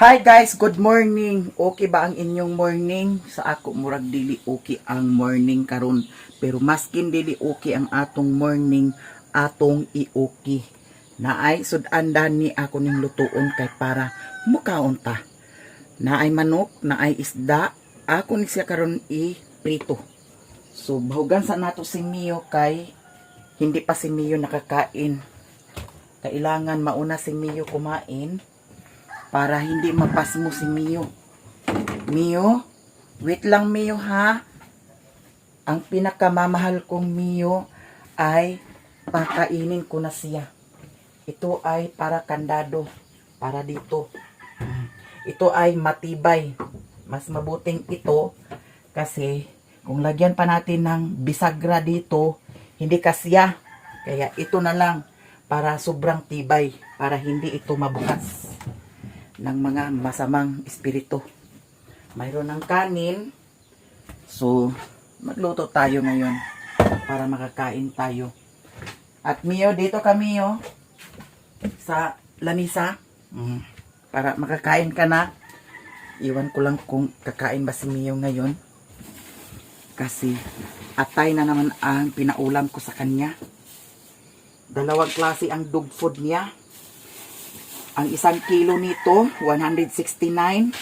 Hi guys, good morning. Okay ba ang inyong morning? Sa ako murag dili okay ang morning karon, pero maskin dili okay ang atong morning, atong i-okay. Naay sudan ni ako ning lutuon kay para mukaon ta. Naay manok, naay isda, ako ni siya karon i-prito. So bahugan sa nato si Mio kay hindi pa si Mio nakakain. Kailangan mauna si Mio kumain para hindi mapasmo si Mio. Mio, wait lang Mio ha. Ang pinakamamahal kong Mio ay pakainin ko na siya. Ito ay para kandado, para dito. Ito ay matibay. Mas mabuting ito kasi kung lagyan pa natin ng bisagra dito, hindi kasya. Kaya ito na lang para sobrang tibay, para hindi ito mabukas ng mga masamang espiritu. Mayroon ng kanin. So, magluto tayo ngayon para makakain tayo. At Mio, dito ka Mio sa lamisa. Para makakain ka na. Iwan ko lang kung kakain ba si Mio ngayon. Kasi atay na naman ang pinaulam ko sa kanya. Dalawang klase ang dog food niya. Ang 1 kilo nito, 169.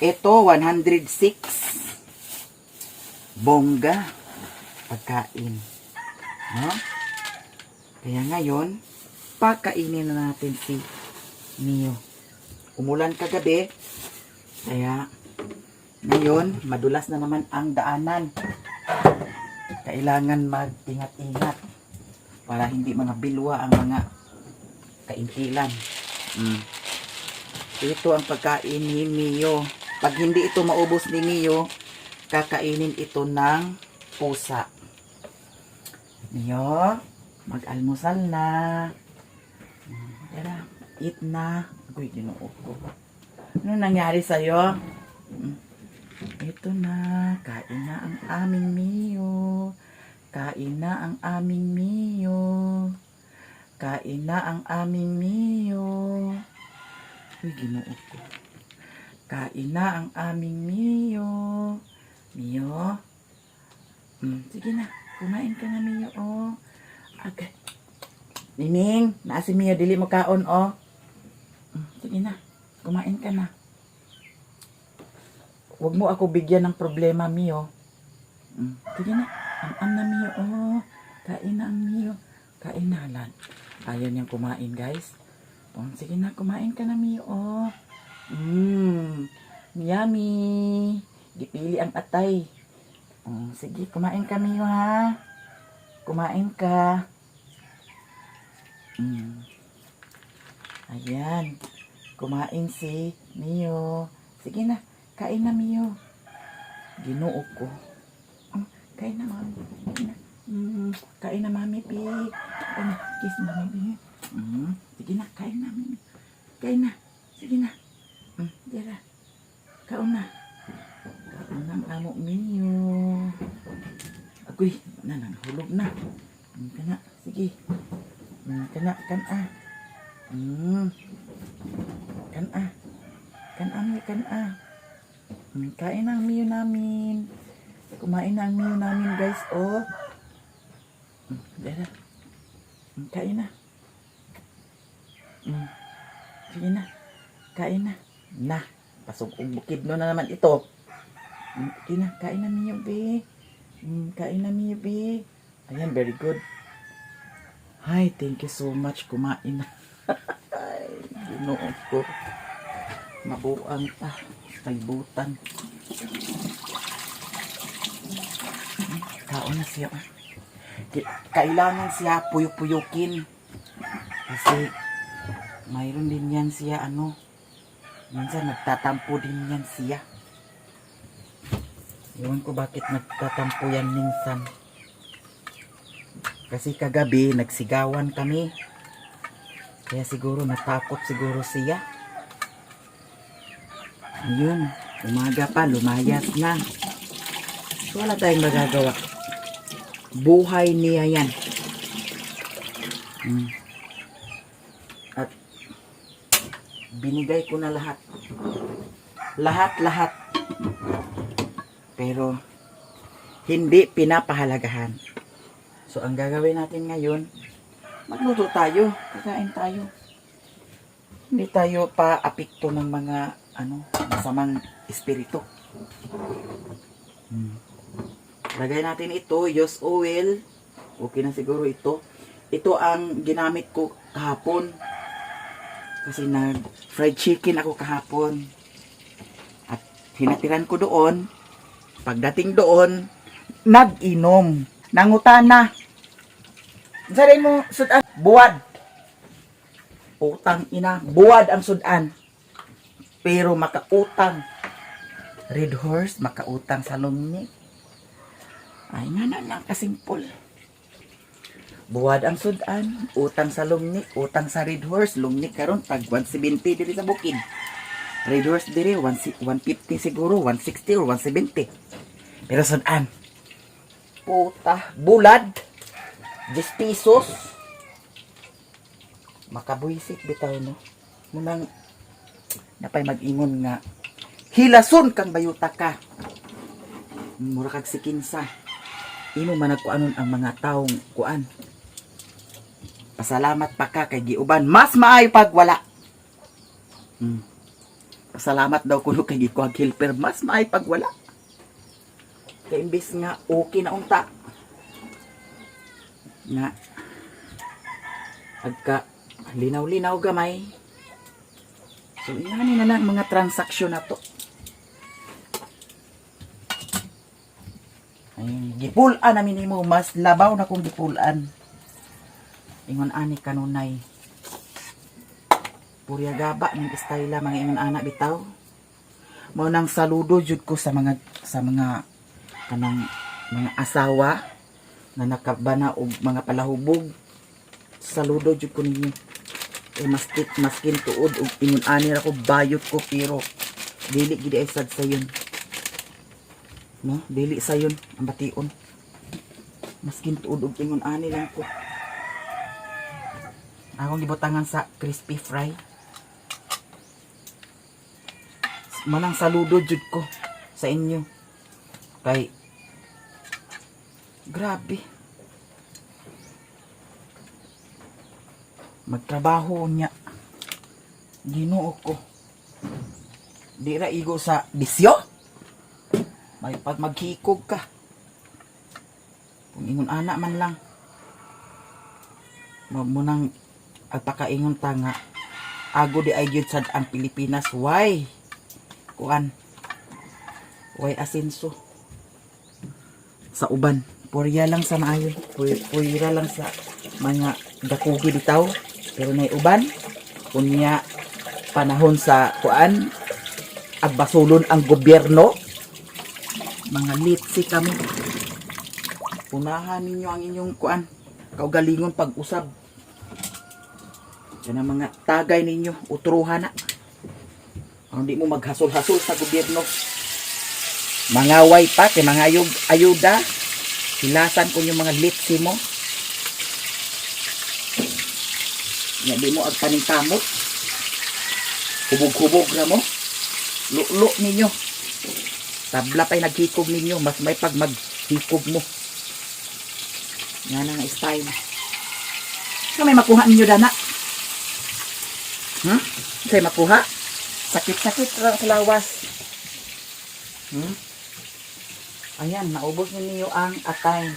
Ito, 106. Bongga. Pagkain. No? Kaya ngayon, pakainin na natin si Mio. Umulan kagabi. Kaya, ngayon, madulas na naman ang daanan. Kailangan mag-ingat-ingat para hindi mga bilwa ang mga kaintilan. Ito ang pagkain ni Mio. Pag hindi ito maubos ni Mio, kakainin ito ng pusa. Mio, mag-almusal na. Tara, eat na. Uy, ginoo ko. Ano nangyari sa'yo? Ito na. Kain na ang aming Mio. Kain na ang aming Mio. Kain na ang aming Mio. Uy, ginoo ko. Kain na ang aming Mio. Mio. Sige na. Kumain ka na, Mio, oh. Agad. Nining, naa si Mio, dili mo kaon, oh. Sige na. Kumain ka na. Huwag mo ako bigyan ng problema, Mio. Sige na. Ang na, Mio, oh. Kain na ang Mio. Kain na, lan. Ayaw niyang kumain, guys. Sige na, kumain ka na, Mio, oh. Yummy. Gipili ang atay. Sige, kumain ka, Mio, ha. Kumain ka. Ayan. Kumain si Mio. Sige na, kain na, Mio. Ginoo ko. Kain na, mami. Kain na. Kain na, mami, pi. Kain na. Kiss, mami, pi. Sige na, kain na, mami. Kain na. Sige na. Dira. Kaon na. Kaon na ang amo, Mio. Agoy, hulog na. Kana, sige. Kana, kana. Kana. Kana, Mio, kana. Kain na ang Mio namin. Kumain na ang Mio namin, guys, oh. Dara. Kain na. Sige na. Kain na. Na. Pasok bukid no na naman ito. Sige na. Kain na, Mio, be. Kain na, Mio, be. Ayan, very good. Hi, thank you so much. Kumain na. Ay, ginoo ko. Mabuang pa. Kaibutan. Kaon na siya. Kailangan siya puyuk-puyukin. Kasi mayroon din yan siya minsan nagtatampo din yan siya. Iwan ko bakit nagtatampo yan minsan. Kasi kagabi nagsigawan kami. Kaya siguro natakot siguro siya. Ayun, umaga pa, lumayas na. So wala tayong magagawa. Buhay niya yan. At Binigay ko na lahat. Lahat. Pero, hindi pinapahalagahan. So, ang gagawin natin ngayon, magluto tayo. Kakain tayo. Hindi tayo pa-apekto ng mga, masamang espiritu. Lagay natin ito, use oil. Okay na siguro ito. Ito ang ginamit ko kahapon. Kasi nag-fried chicken ako kahapon. At hinatiran ko doon. Pagdating doon, nag-inom. Nangutana. Sabi mo, sudan, buwad. Utang ina, buwad ang sudan. Pero makautang. Red horse, makautang sa lumni. Ay nga na, kasimpol. Buwad ang sudan, utang sa lumni, utang sa red horse, lumni karon tag 170 diri sa bukid. Red horse diri 150 siguro, 160 or 170. Pero sudan, puta, bulad, 10 pesos. Makabuisit bitaw no. Munang napay mag-ingon nga hilason kang bayuta ka. Mura kag sikinsa. Imo man nagkuanon ang mga taong kuan. Pasalamat pa ka kay giuban mas maayo pag wala. Pasalamat daw kuno kay gikuha helper mas maayo pag wala. Kay imbis nga okay na unta. Nga agka linaw-linaw gamay. So ingani na lang mga transaksyon na to. Ay, gipulan namin nimo mas labaw na kung gipulan. Ingon ani kanunay. Purya gaba ng estayla mga ingon anak bitaw. Mao nang saludo jud ko sa mga kanang mga asawa na nakabana og mga palahubog. Saludo jud ko ninyo. Maskin tuod og ingon ani ra ko bayot ko pero dili gid ay sad sayon. No, dili sayon ang bation. Maskin tuod og ingon ani lang ko. Akong gibutangan sa crispy fry. Manang saludo jud ko sa inyo. Kay grabe. Magtrabaho niya. Ginoo ko. Di ra igo sa bisyo. May pag maghikog ka. Kung ingon anak man lang. Munang agpakaingon ta nga ago di ay gyud sad ang Pilipinas. Why? Kuan. Why asenso? Sa uban. Purya lang sa maayo. Purya lang sa mga dakugi bitaw. Pero nay uban. Kunya panahon sa kuan. Agbasulon ang gobyerno. Mga litsi kami. Punahan ninyo ang inyong kuan. Kaugalingon pag-usab. Yan ang mga tagay ninyo, utruhan na. Hindi mo maghasol-hasol sa gobyerno. Mangaway pa, kay mga ayuda. Hilasan ko yung mga litsi mo. Yan, di mo agpaningkamot. Hubog-hubog na mo. Lulo ninyo. Tabla pa'y naghikog ninyo, mas may pag maghikog mo. Yan ang style. So may makuha ninyo dana. Say makuha. Sakit-sakit sa lawas. Ayan, naubos ninyo ang atay.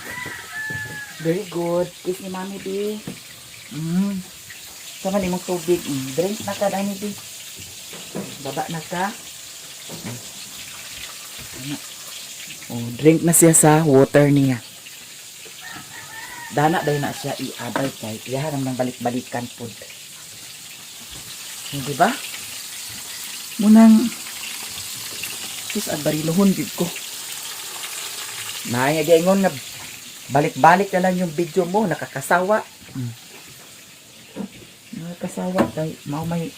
Very good. Kiss ni Mami B. Sama ni mong tubig. Drink na ka, Dani B. Baba na ka. Oh, drink na siya sa water niya. Dana dahil na siya i-abay kay iyahan ng balik-balikan food. Hindi ba? Munang sus barilohon dito ko. Naiyagingon nga balik-balik na lang yung video mo, nakakasawa. Nakakasawa dahil may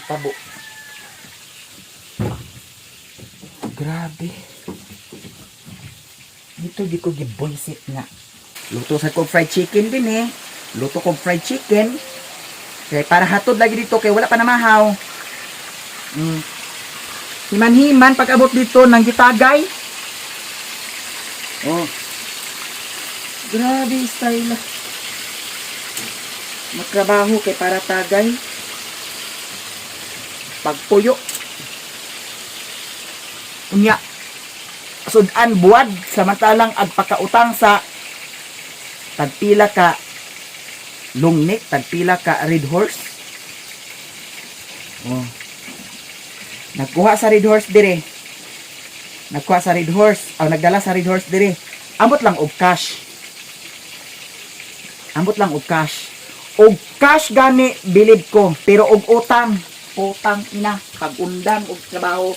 tabo. Grabe. Dito di ko giboysit nga. Luto sa kong fried chicken din eh. Luto kong fried chicken. Kaya para hatod lagi dito kay wala pa namahaw. Himan-himan pag abot dito nang gitagay. Oh. Grabe style. Magtrabaho kay para tagay. Pagpuyo. Unya. Sudan buwad samantalang agpakautang sa tagpila ka long neck, tagpila ka red horse. Oh. Nagkuha sa red horse dire. Nagkuha sa red horse, nagdala sa red horse dire. Ambot lang og cash. Ambot lang og cash. Og cash gani bilib ko, pero og utang, utang ina, pag-undang og trabaho.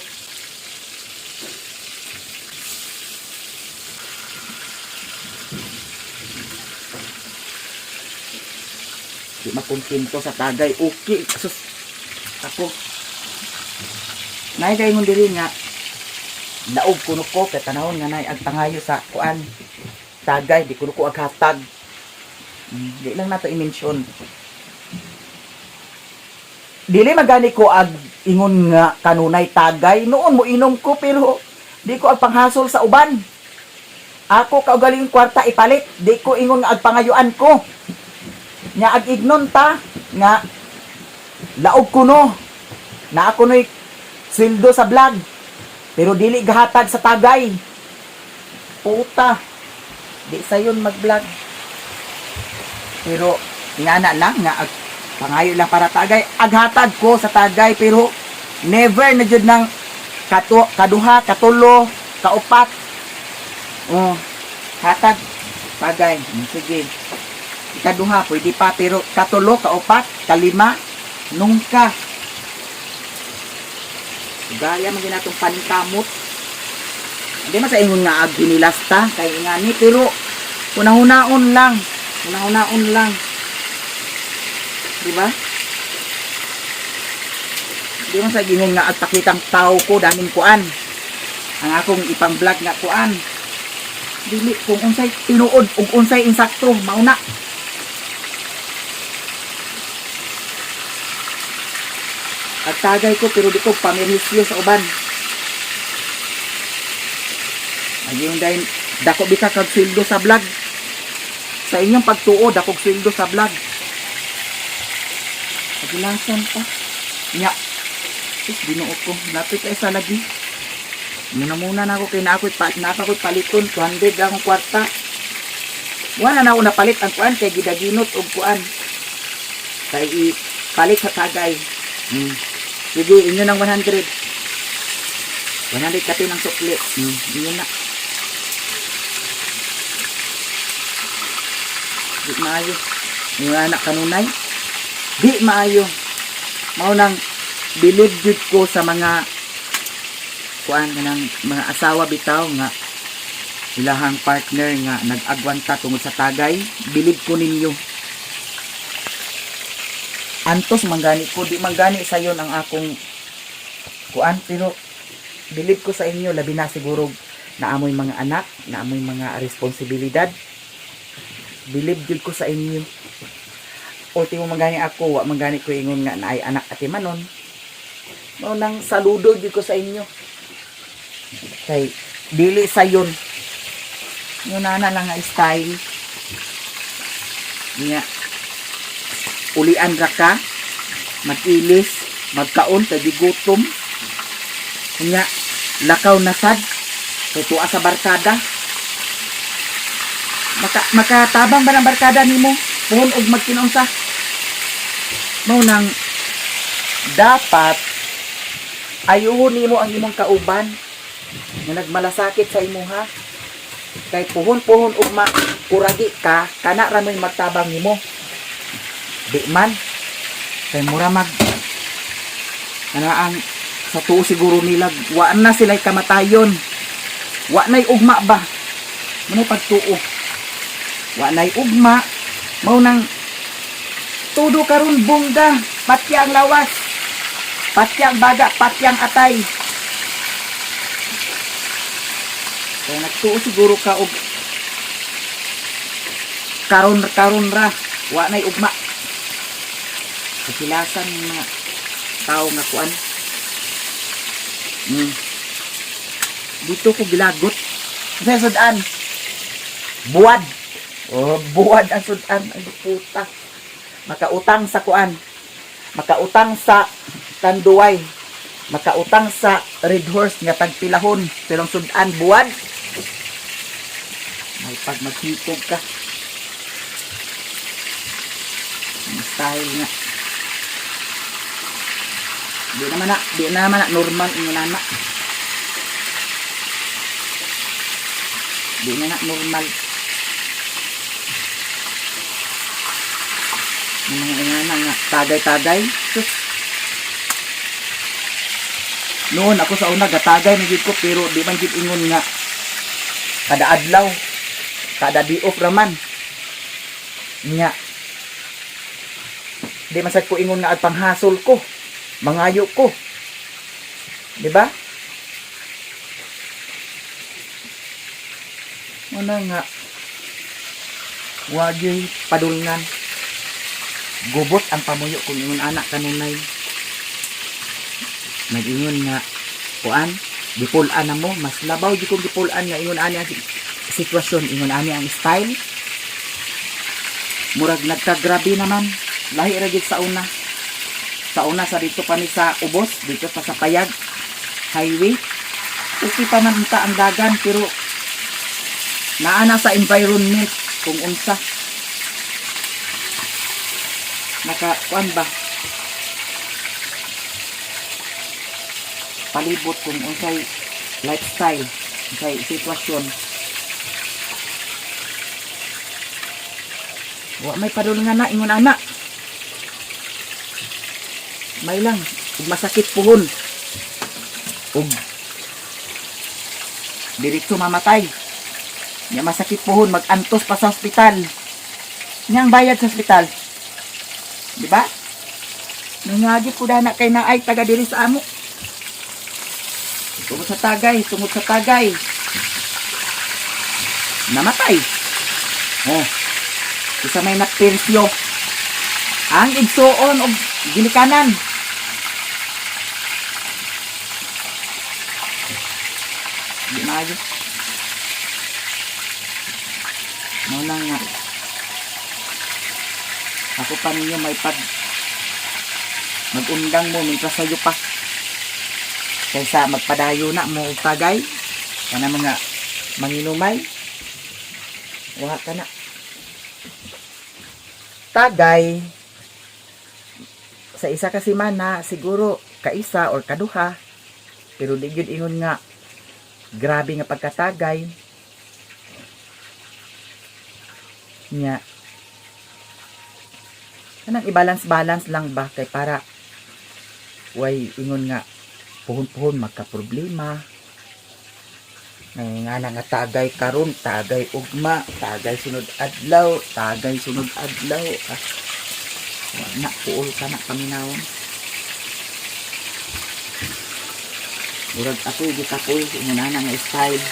Di makontento sa tagay. Okay. Sus. Ako. Nay kay ngon diri nga daog kuno ko kay tanawon nga nay agpangayo sa kuan tagay di kuno ko aghatag. Di lang nato i-mention. Dili magani ko ag ingon nga kanunay tagay noon mo inom ko pero di ko agpanghasol sa uban. Ako kaugaling kwarta ipalit, di ko ingon nga agpangayuan ko. Nga ag-ignon ta nga laog kuno na ako no'y sweldo sa vlog pero dili gahatag sa tagay. Puta, di sayon mag-vlog pero ingana lang nga pangayo lang para tagay, aghatag ko sa tagay pero never na jud nang kaduha, katulo, kaupat. Oh, hatag tagay. Sige. Ikaduha, pwede pa, pero katulo, kaupat, kalima, nungka. Gaya man ginatong paningkamot. Hindi man sa ingon nga aginilasta, kay ingani, pero unang-unaon lang. Unang-unaon lang. Diba? Hindi man sa ingon nga agpakitang tao ko, daming kuan. Ang akong ipang-vlog nga kuan. Dili, kung unsay tinuod, kung unsay insakto, mauna. At tagay ko pero di ko pamirisyo sa uban. Ayun dahil dako bita kag sweldo sa vlog. Sa inyong pagtuo dako sweldo sa vlog. Pagilasan pa. Nya. Is binuot ko. Napit ay sa lagi. Muna na ako kay napakoy paliton 200 akong kwarta. Wala na ako napalit ang kuan kay gidaginot og kuan. Kay palit sa tagay. Sige, inyo ng 100. 100 kape ng sukli. Inyo na. Di maayo. Yung anak kanunay. Di maayo. Mao nang believe jud ko sa mga kuan ng mga asawa bitaw nga ilahang partner nga nag-agwanta tungod sa tagay. Believe ko ninyo. Antos manggani ko, di manggani sa yon ang akong kuan, pero believe ko sa inyo, labi na siguro na amoy mga anak, na amoy mga responsibilidad. Believe jud ko sa inyo. Ulti mo manggani ako, wa manggani ko ingon nga na ay anak ati manon. Mao nang saludo jud ko sa inyo. Kay dili sa yon. Yun na lang nga style. Nga ulian ra ka, mag-ilis, magkaon, kay gutom. Kanya, lakaw na sad, kay tuwa sa barkada. Makatabang ba ng barkada nimo? Puhon og magkinunsa. Mao nang dapat ayuhon nimo ang imong kauban nga nagmalasakit sa imuha. Kay puhon-puhon og makuragi ka, kana ra may magtabang nimo. Di man kay mura mag ang sa tuo siguro nila wa na sila'y kamatayon, wa na'y ugma ba, manay pagtuo, wa na'y ugma. Mao nang tudo karon bungga, patyang lawas, patyang baga, patyang atay. Kaya nagtuo siguro ka og karon ra wa na'y ugma. Kasilasan ng mga tao nga kuan. Dito ko gilagot. Sa sudan. Buwad. Oh, buwad ang sudan. Ay, puta. Makautang sa kuan. Makautang sa Tanduay. Makautang sa Red Horse nga tagpilahon. Pero ang sudan, buwad. May pag maghitog ka. Style nga. Di naman na normal ingon ana. Di na normal. Mga ingana nga tagay-tagay. Sus. Noon ako sa una gatagay na gid ko pero di man gid ingon nga kada adlaw, kada di off raman. Nya. Di man sad ko ingon nga at panghasol ko. Mangayo ko. Di ba? Ano nga wagi padulngan. Gubot ang pamuyo kung ingon anak kanunay. Nag-ingon nga kuan, gipulan na mo, mas labaw di kong gipulan nga ingon ani ang sitwasyon, ingon ani ang style. Murag nagkagrabe naman. Lahi ra gid sa una. Sa una sa dito pa ni sa Ubos, dito pa sa Payag Highway. Okay pa man ta ang dagan pero naana sa environment kung unsa. Kuan ba? Palibot kung unsay lifestyle, unsay sitwasyon. Wa may padulungan na ingon ana. May lang ug masakit puhon. Ug diretso mamatay. Nya masakit puhon, mag-antos pa sa ospital. Nya ang bayad sa ospital. Di ba? Nangagi po na kay naay taga diri sa amo. Tungod sa tagay. Namatay. Oh. Isa may napensyo. Ang igsuon og ginikanan. Di na ayo. Muna nga. Ako pa ninyo may mag-undang mo, may pasayo pa. Kaysa magpadayo na mo og tagay. Kana mga manginumay. Wa ka na. Tagay. Sa isa ka semana, siguro kaisa or kaduha. Pero di gyud ingon nga grabe nga pagkatagay. Nya. Kanang i-balance lang ba kay para way ingon nga puhon-puhon magka-problema. Nga nga tagay karon, tagay ugma, tagay sunod adlaw. Na puol ka na paminawon. Murag ako gitapoy ingon nga style.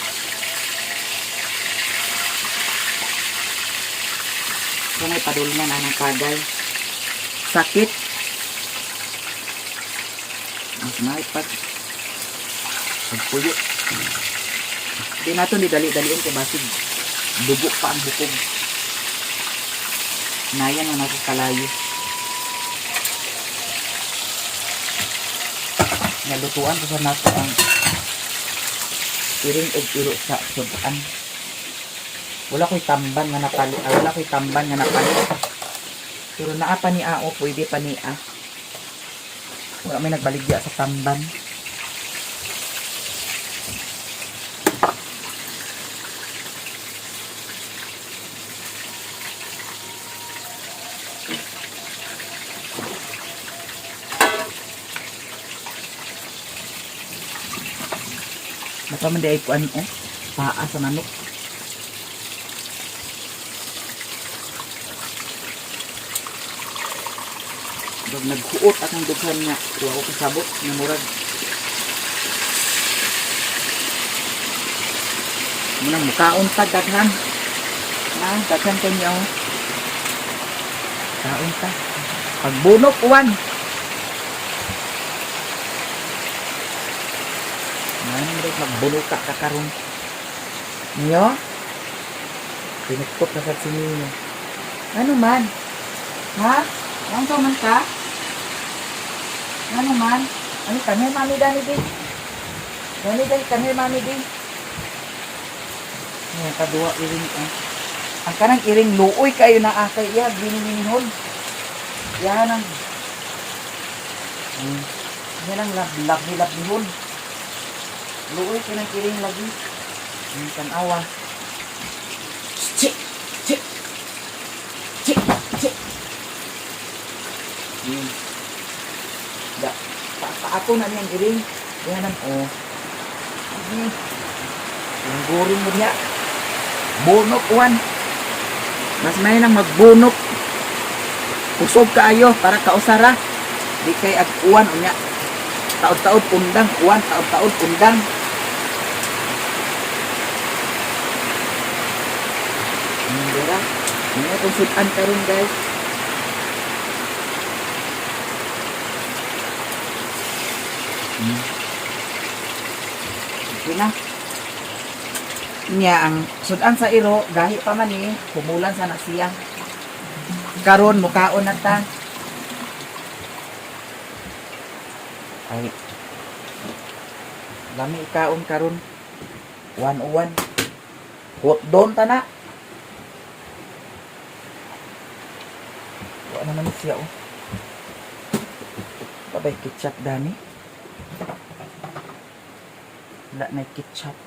So may padulngan anang tagay. Sakit. Mas maipag. Pagpuyo. Di nato ni dali-daliin kay basig. Dugo pa ang bukog. Nayan na nato kalayo. Nalutuan ko sa nato ang iring og iro sa sudan. Wala ko'y tamban nga napalit. Pero naa pa ni Ao, pwede pa ni A. Wala may nagbaligya sa tamban. Napaman di ay kuan paa sa manok. Dog naghuot akong dughan nga wa ko kasabot nga murag munang mukaon tag daghan daghan ko niya kaon ta Pagbunok uwan. Nandiyo magbunok ka karon. Niyo? Pinukpok na sa siniyo. Ano man? Ha? Ang man ka? Ano man? Ano kami mami dani din? Dani din kami mami din. Ngayon kadua iring ang kanang iring luoy kayo na akay iya gininihon. Yan ang yan ang labi-labihon. Luoy ka ng iring lagi. Ang tanawa. Chik! Chik! Chik! Chik! Yun. Paato na niyang iring. Yan ang yung guring mo niya. Bunok uwan. Mas may nang magbunok. Usog kaayo para kausara. Di kay ag-uwan unya. Taod-taod undang. Uwan, taod-taod undang. Dira. Ini itong sudan karon guys. Okay na. Niya ang sudan sa iro gahi pa man ni humulan sa nasiyang. Karon mukaon na ta. Ay. Lami ikaon karon. 101. Hot doon ta na. Wala naman siya oh. Babay ketchup dani. Wala na ketchup.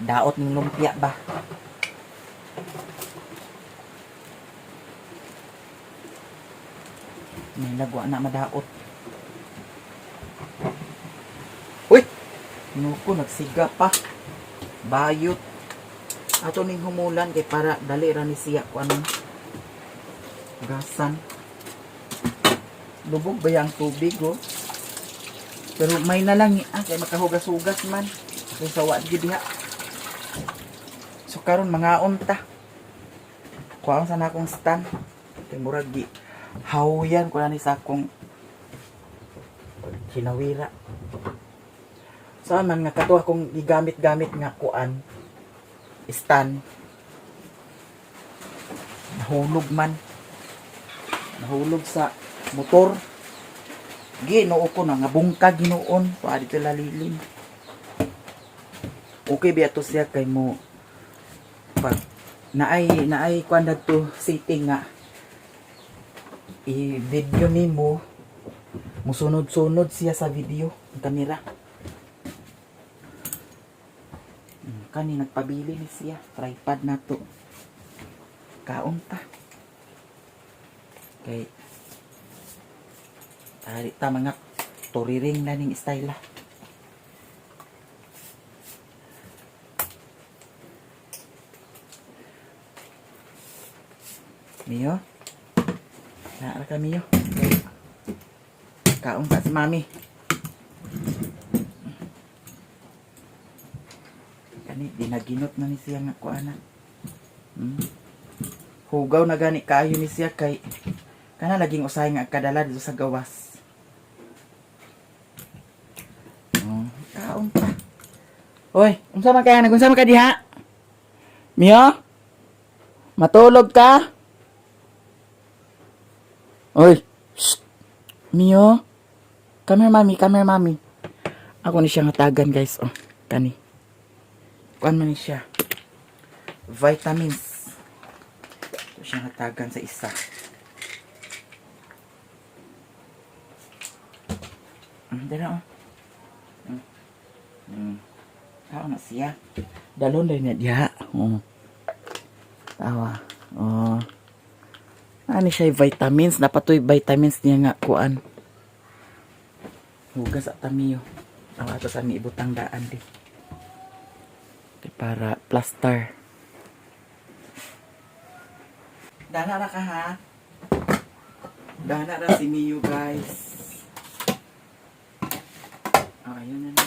Daot ng lumpia ba? May nagwa na madaot. Uy! Nuko, nagsiga pa. Bayot. Ato ning humulan kay para dali ra ni siya kung anong gasan. Lubog ba yung tubig oh? Pero may na lang kay makahugas-hugas man. Kay sawa di diha. So karon mga unta. Kuha sa nakong stand. Kay murag gi hawyan ko na ni sa akong hinawira. So man nga kato akong gigamit-gamit nga kuan stand. Nahulog man. Nahulog sa motor. Ginoo ko na nga bungkag ginoon. Kuha dito lalilim. Okay biya to siya kay mo pag naay kuan dagto setting nga i-video nimo musunod-sunod siya sa video ang kamera. Kani nagpabili ni siya tripod na to. Kaon ta. Kay tari ta mga turiring na ning style. Miyo. Naara ka Miyo. Kaon ka si mami. Kani dinaginot na ni siya nga kuana. Hugaw na gani kayo ni siya kay kana laging usahay nga kadala dito sa gawas. Kaon pa. Hoy, unsa man kaya nagunsa man ka diha? Miyo? Matulog ka? Oy, shh. Miyo? Come here, mami. Ako ni siya ngatagan, guys. Oh, kani. Kuan man ni siya. Vitamins. Ito siya ngatagan sa isa. Dala, oh. Tao na siya. Dalon din niya diha. Oh. Tawa. Oh. Ano siya vitamins, napatoy vitamins niya nga kuan. Hugas at tamiyo. Ang ato sa ni ibutang daan di. Para plaster. Dana ra ka ha. Dana ra si Miyo guys. Ayun na na.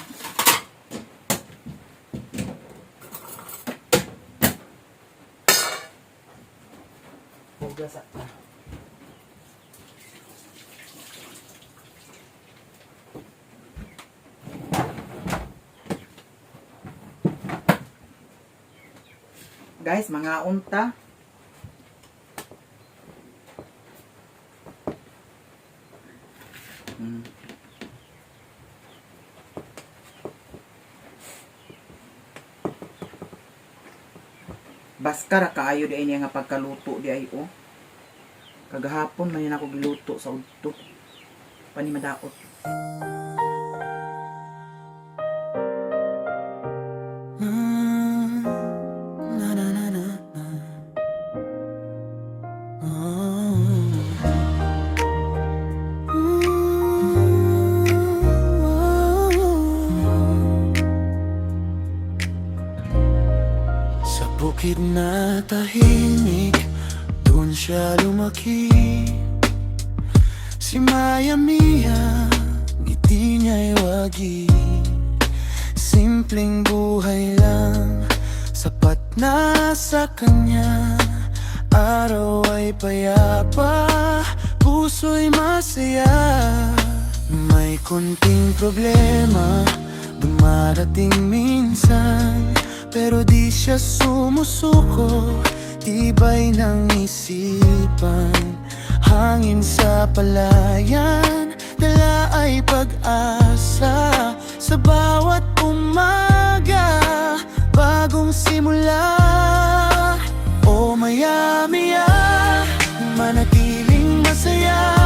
Hugas at Guys, mga unta. Baskara kaayo di ay niya nga pagkaluto di ay oh. Kagahapon man ako giluto sa udto. Pani madaot. Sa bukid na tahimik, doon siya lumaki. Si Maya Mia, ngiti niya'y wagi. Simpleng buhay lang, sapat na sa kanya. Araw ay payapa, puso'y masaya. May kunting problema, dumarating minsan, pero di siya sumusuko, tibay ng isipan. Hangin sa palayan, dala ay pag-asa. Sa bawat umaga, bagong simula. O Maya-Mia, manatiling masaya.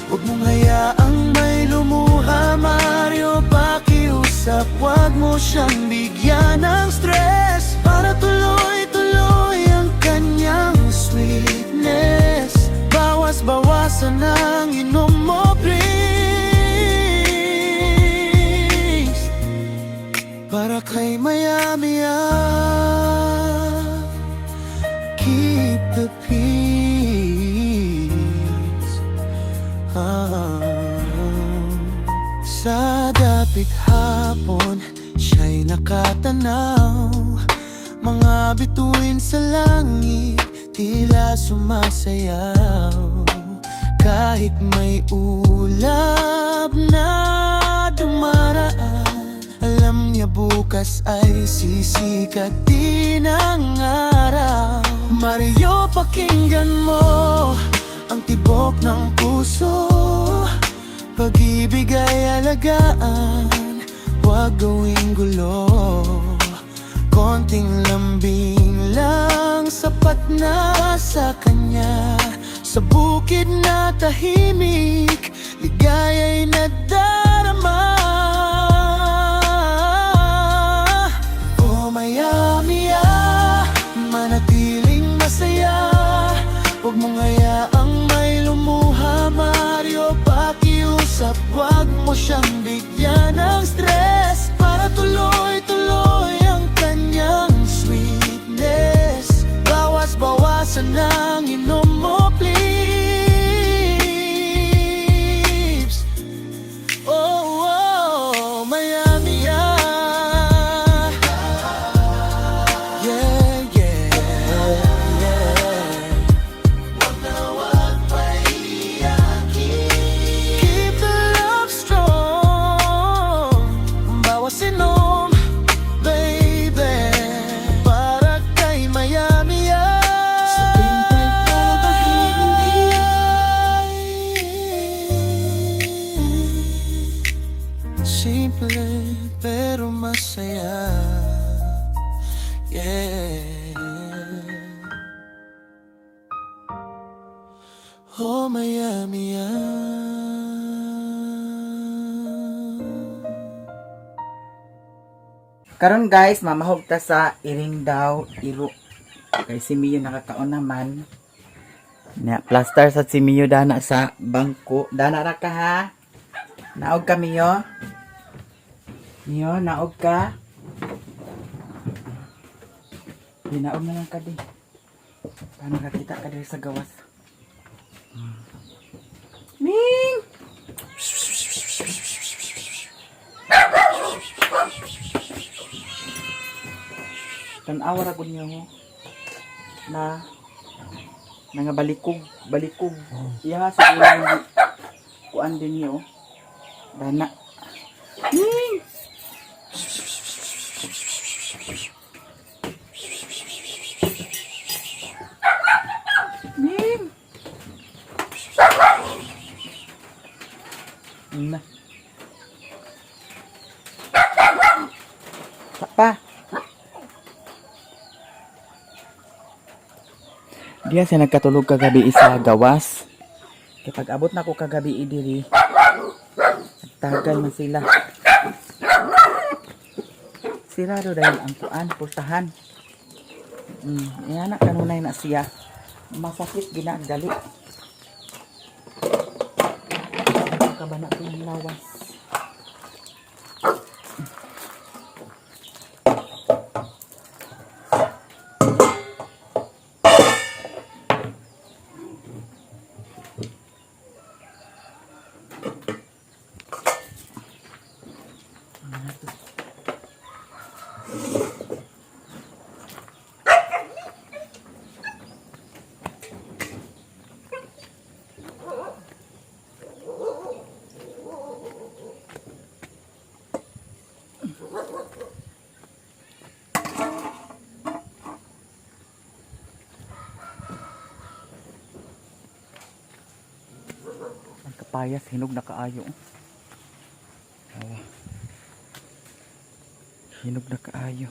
Huwag mong hayaang may lumuha. Mario, pakiusap, huwag mo siyang bigyan ng stress. Para tuloy-tuloy ang kanyang sweetness. Bawas-bawasan ang inom mo, please. Para kay Maya-Mia, keep the peace. Sa dapit hapon, siya'y nakatanaw. Mga bituin sa langit, tila sumasayaw. Kahit may ulap na dumaraan, alam niya bukas ay sisikat din ang araw. Mario, pakinggan mo ang tibok ng puso. Pag-ibig ay alagaan, huwag gawing gulo. Konting lambing lang, sapat na sa kanya. Sa bukid na tahimik, ligaya'y nadarama. O Maya-Mia, manatiling masaya. Huwag mong hayaang may lumuha. Mario, pakiusap, huwag mo siyang bigyan ng stress. Para tuloy-tuloy ang kanyang sweetness. Bawas-bawasan ang inom mo, please. Oh, oh, Maya-Mia. Yeah, yeah, yeah. Huwag na huwag paiyakin. Keep the love strong. Bawas inom, baby. Para kay Maya-Mia. Sa pintay pabahindi, simple pero masaya. Yeah. Oh Maya-Mia. Karon guys, mamahog ta sa iring daw iro. Kay si Mio nakakaon naman. Na plaster sa si Mio dana sa bangko. Dana ra ka ha. Naog ka Mio. Mio, naog ka. Dinaog na lang ka di. Paano kakita ka diri sa gawas? Ming! Tanawa ra gud niyo na nga balikog iya sa ulang kuan din niyo dana. Na. Pa. Diya siya nagkatulog kagabi sa gawas. Kaya pag abot na ako kagabi diri, nagtagal na sila. Sirado dahil ang kuan, pustahan. Yan na, kanunay na siya. Masakit, ginagdali. Kabana ko ng lawas. Ang kapayas, hinog na kaayo. Hinog na kaayo.